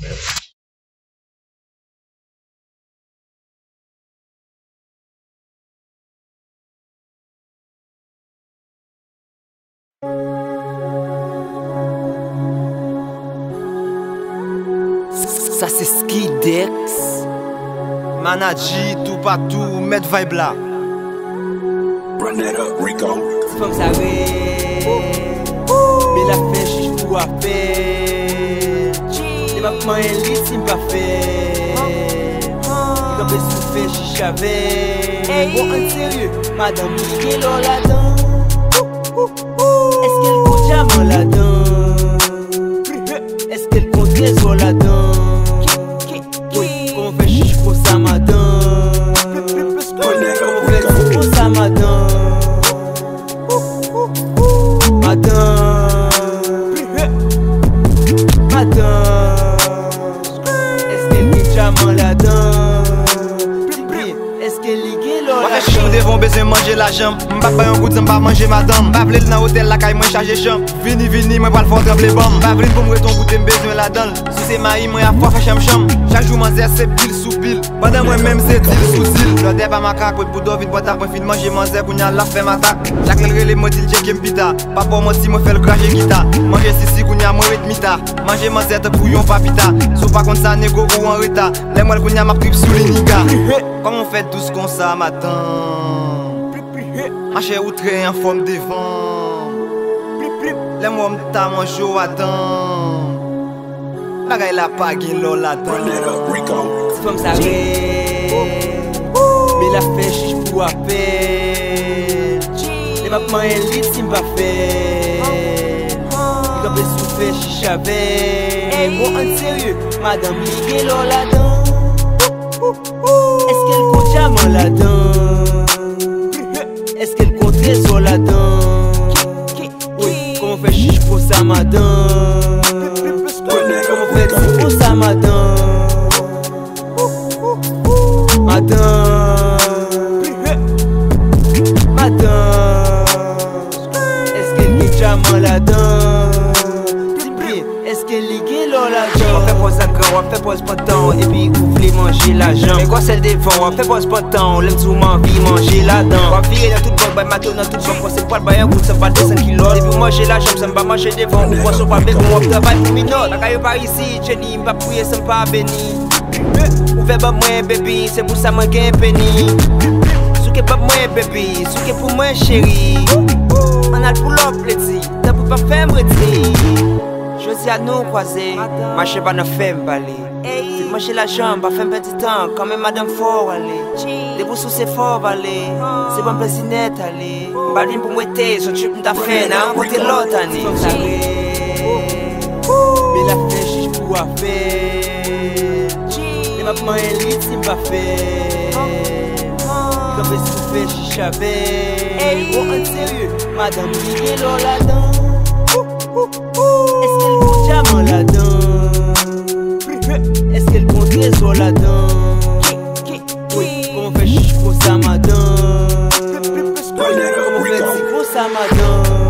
Ça c'est Skidex, Manaji, tout partout, mettre vibe là. Run that up, Rico. C'est comme ça, mais la pêche, je dois faire. Les mamans, elles disent, c'est pas fait. Quand je souffle, je savais. Bon, en sérieux, madame, quelle est là-dedans? Est-ce qu'elle compte jamais là-dedans? Est-ce qu'elle compte les eaux là-dedans? Comment fait chiche pour ça, madame? Comment fait pour ça, madame? Madame, est-ce qu'elle est jamais là-dedans? Est-ce qu'elle est là? Moi je suis devant besoin manger la jambe. M'pas pas un goût de m'pas manger madame. M'pas vle dans hôtel la caille moi charger chambre. Vini moi pas le faire trembler bam. M'pas vle pour me ton goûter besoin la donne. Si c'est maï moi à fois faire chambre. Chaque jour manger c'est pile sous pile. Pendant moi même c'est deal sous deal. Je n'ai pas ma craque pour dormir boîte à point fin manger manger pour n'y la faire m'attaque. Chaque les mots dit j'ai pita. Pas pour moi si moi fait le cracher guitare. Manger si qu'on y a moi et mita. Manger manger pour yon papita. Sous pas comme ça négo ou en retard. Les moi qu'on y a ma trip sous les niga. Comment on fait tout ce qu'on ça matin? Marcher outré en forme de vent. Les mots m'ta mangé au attend. La gaille la pas guin l'eau là-dedans. Run that up, Rico. C'est comme ça, mais la pêche, je dois faire. Les mamans, elles disent, c'est pas fait. Quand je souffle, je savais. Bon, en sérieux, madame, quelle est là-dedans? Est-ce qu'elle compte jamais là-dedans? Est-ce qu'elle compte les eaux là-dedans? Oui, comment fait chiche pour ça, madame? Comment fait pour ça, madame? Madame, est-ce qu'elle est jamais là-dedans? Est-ce qu'elle est là-dedans? On fait pause à corps, on fait pause pantalon. Et puis ouvre manger la jambe. Mais quoi celle des fonds, on fait pause pantalon. L'aime sous ma vie manger la dent. On va virer dans tout bon, bah matin dans tout bon. C'est pas le bain, goût, ça va descendre kilos. Et puis manger la jambe, ça me va manger des fonds. Ou poisson pas bébé, on travaille pour minot. La caille par ici, Jenny, m'pa prier, ça m'pa béni. Ouvert pas moi, baby, c'est pour ça moi gagne penny. Souke pas moi, baby, souke pour moi, chérie. On a le pull-up, petit, t'as pour pas faire m'retirer. Je suis à nous croiser, marcher pas dans femme balai. Fais manger la jambe, pas faire un petit temps, quand même madame fort aller. Les boussous c'est fort aller, c'est bon plaisir net aller. Balvin pour m'aider, son trip m'ta fait, n'a côté l'autre année. Mais la pêche, je dois faire. Les mamans, elles disent, c'est pas fait. Quand je souffle, je savais. Bon, en sérieux, madame, quelle est là-dedans? Est-ce qu'elle compte jamais là-dedans? Est-ce qu'elle compte les eaux là-dedans? Oui, comment fait chiche pour ça, madame? Comment fait pour ça, madame?